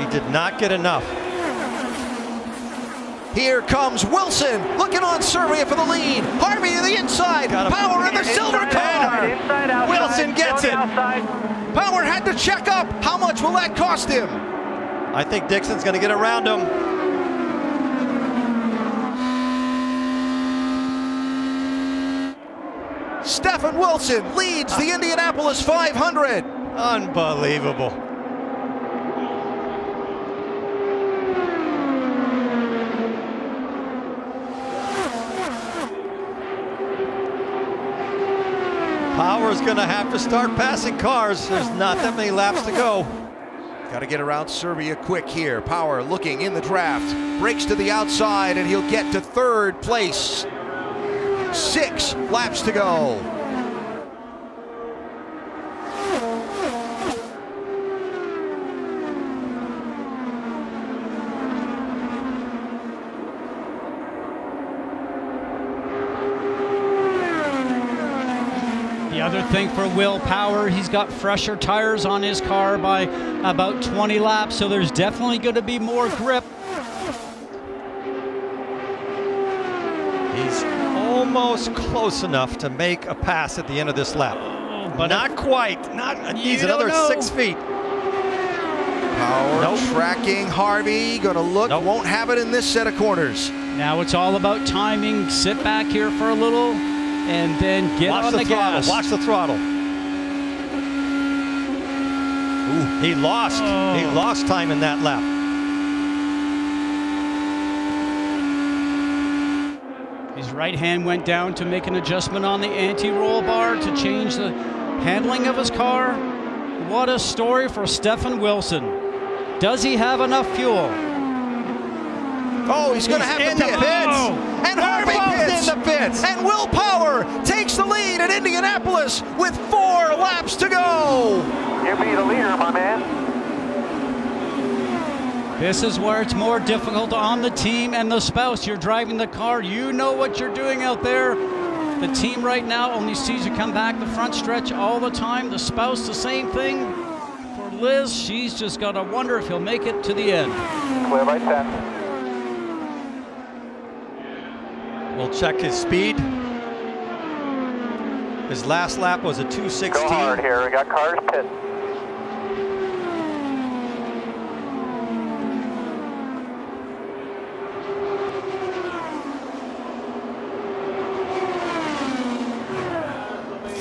He did not get enough. Here comes Wilson, looking on Serbia for the lead. Harvey to the inside. Power in the silver car. Wilson gets it. Power had to check up. How much will that cost him? I think Dixon's going to get around him. Stefan Wilson leads the Indianapolis 500. Unbelievable. Power's going to have to start passing cars. There's not that many laps to go. Got to get around Serbia quick here. Power looking in the draft. Breaks to the outside and he'll get to third place. 6 laps to go. The other thing for Will Power, he's got fresher tires on his car by about 20 laps, so there's definitely going to be more grip. He's almost close enough to make a pass at the end of this lap. But not quite. Needs another 6 feet. Power tracking Harvey. Gonna look. Won't have it in this set of corners. Now it's all about timing. Sit back here for a little and then get on the gas. Watch the throttle. Ooh, he lost. He lost time in that lap. His right hand went down to make an adjustment on the anti-roll bar to change the handling of his car. What a story for Stefan Wilson. Does he have enough fuel? Oh, he's going to have the pits. And Harvey pits. In the pits. And Will Power takes the lead at Indianapolis with 4 laps to go. You be the leader, my man. This is where it's more difficult on the team and the spouse. You're driving the car. You know what you're doing out there. The team right now only sees you come back the front stretch all the time. The spouse, the same thing. For Liz, she's just got to wonder if he'll make it to the end. Clear by 10. We'll check his speed. His last lap was a 2:16. Go hard here. We got cars pit.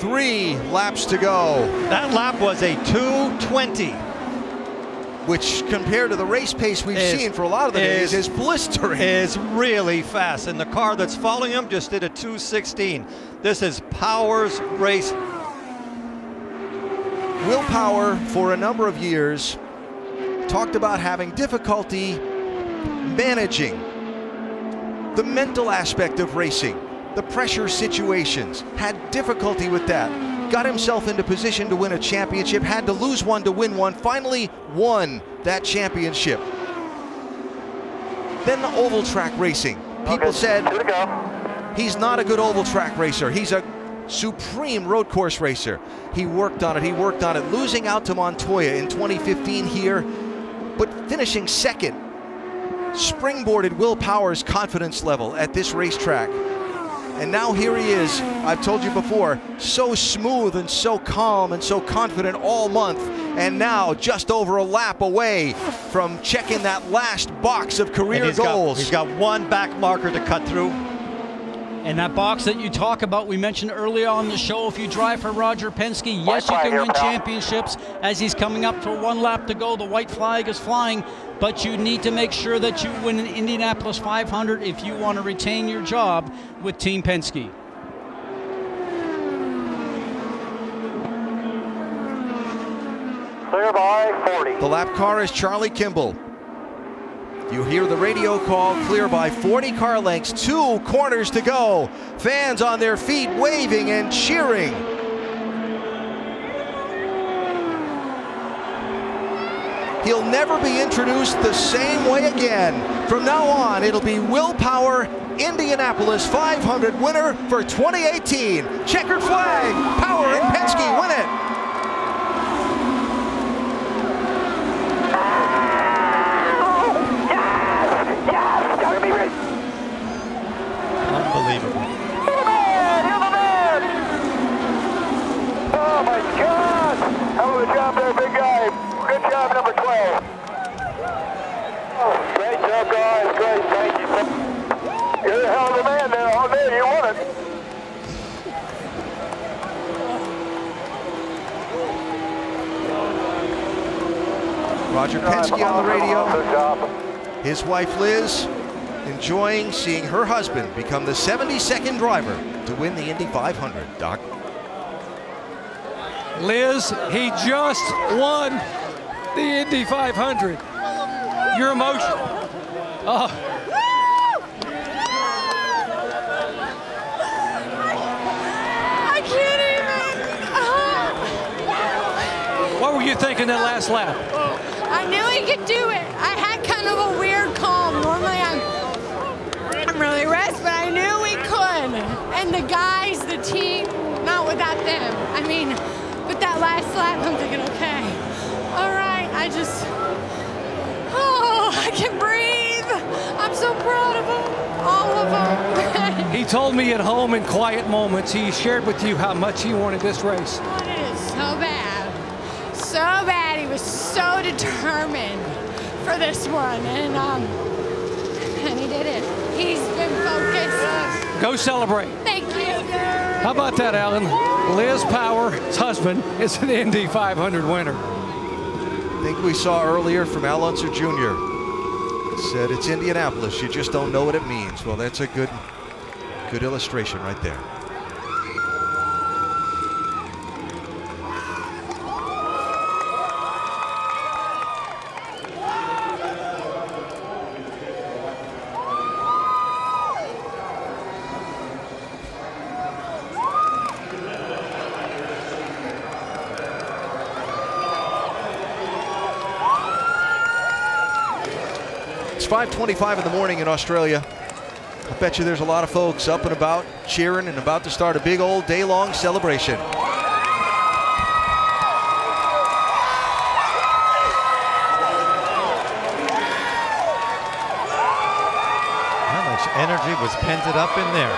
Three laps to go. That lap was a 2:20. Which, compared to the race pace we've seen for a lot of the days, is blistering. Is really fast, and the car that's following him just did a 2:16. This is Power's race. Will Power, for a number of years, talked about having difficulty managing the mental aspect of racing, the pressure situations, had difficulty with that. Got himself into position to win a championship, had to lose one to win one, finally won that championship. Then the oval track racing. People said he's not a good oval track racer. He's a supreme road course racer. He worked on it, losing out to Montoya in 2015 here, but finishing second springboarded Will Power's confidence level at this racetrack. And now here he is, I've told you before, so smooth and so calm and so confident all month. And now just over a lap away from checking that last box of career goals. He's got one back marker to cut through. And that box that you talk about, we mentioned earlier on the show, if you drive for Roger Penske, yes, you can win championships. As he's coming up for 1 lap to go, the white flag is flying, but you need to make sure that you win an Indianapolis 500 if you want to retain your job with Team Penske. Clear by 40. The lap car is Charlie Kimball. You hear the radio call, clear by 40 car lengths, 2 corners to go. Fans on their feet waving and cheering. He'll never be introduced the same way again. From now on, it'll be Will Power, Indianapolis 500 winner for 2018. Checkered flag, Power and Penske win it. Roger Penske on the radio. Good job. His wife Liz enjoying seeing her husband become the 72nd driver to win the Indy 500. Doc. Liz, he just won the Indy 500. Your emotion. Oh. I can't even. What were you thinking that last lap? I knew he could do it. I had kind of a weird calm. Normally I'm really rest, but I knew we could. And the guys, the team, not without them. I mean, with that last lap, I'm thinking, okay, all right, I can breathe. I'm so proud of them, all of them. He told me at home in quiet moments, he shared with you how much he wanted this race. Oh, it is so bad. So bad. He was so determined for this one. And he did it. He's been focused. Go celebrate. Thank you. How about that, Alan? Liz Power's husband is an Indy 500 winner. I think we saw earlier from Al Unser Jr. said it's Indianapolis, you just don't know what it means. Well, that's a good illustration right there. It's 5:25 in the morning in Australia. I bet you there's a lot of folks up and about, cheering and about to start a big old day-long celebration. How much energy was pent up in there?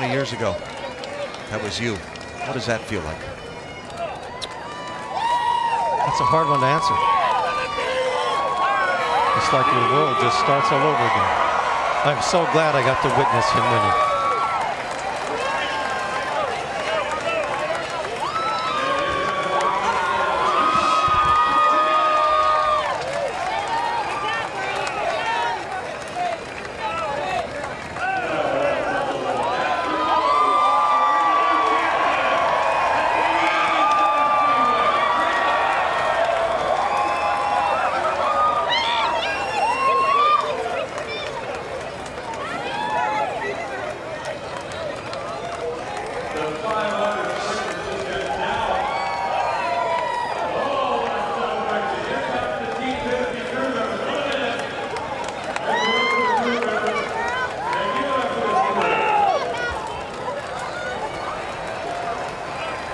Years ago, that was you. What does that feel like? That's a hard one to answer. It's like your world just starts all over again. I'm so glad I got to witness him winning.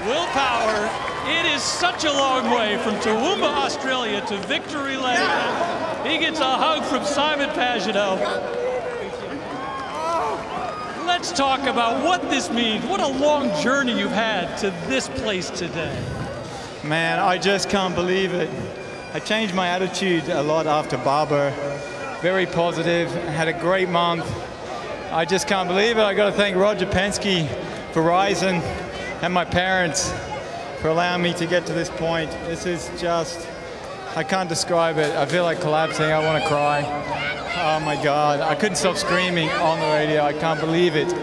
Willpower, it is such a long way from Toowoomba, Australia to Victory Lane. He gets a hug from Simon Pagenaud. Let's talk about what this means. What a long journey you've had to this place today. Man, I just can't believe it. I changed my attitude a lot after Barber. Very positive, had a great month. I just can't believe it. I got to thank Roger Penske, Verizon, and my parents for allowing me to get to this point. This is just, I can't describe it. I feel like collapsing. I want to cry. Oh my God. I couldn't stop screaming on the radio. I can't believe it.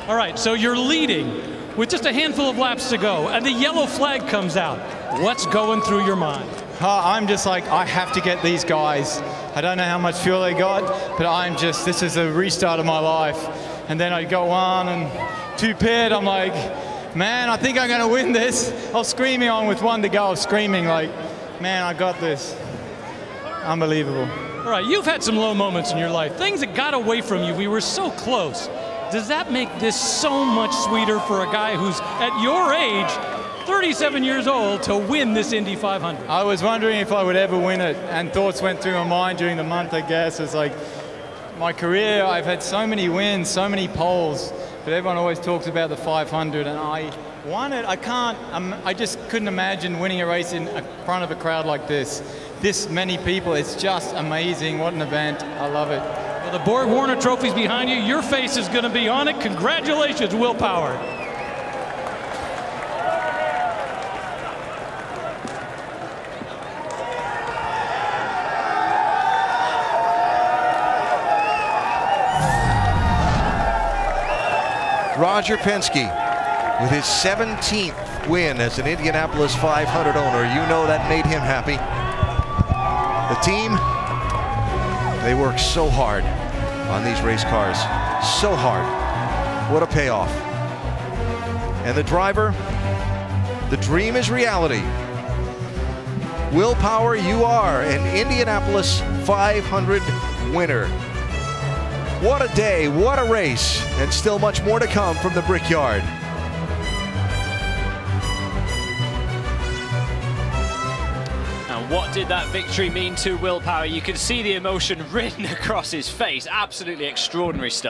All right, so you're leading with just a handful of laps to go, and the yellow flag comes out. What's going through your mind? I'm just like, I have to get these guys. I don't know how much fuel they got, but this is a restart of my life. And then I go on and to pit, I'm like, man, I think I'm going to win this. I was screaming on with one to go. I was screaming like, man, I got this. Unbelievable. All right, you've had some low moments in your life, things that got away from you. We were so close. Does that make this so much sweeter for a guy who's at your age, 37 years old, to win this Indy 500? I was wondering if I would ever win it, and thoughts went through my mind during the month, I guess. It's like, my career, I've had so many wins, so many poles, but everyone always talks about the 500, and I won it. I just couldn't imagine winning a race in front of a crowd like this. This many people, it's just amazing. What an event. I love it. Well, the Borg Warner Trophy's behind you. Your face is going to be on it. Congratulations, Will Power. Roger Penske with his 17th win as an Indianapolis 500 owner. You know that made him happy. The team, they work so hard on these race cars. So hard. What a payoff. And the driver, the dream is reality. Will Power, you are an Indianapolis 500 winner. What a day, what a race, and still much more to come from the Brickyard. And what did that victory mean to Will Power? You can see the emotion written across his face. Absolutely extraordinary stuff.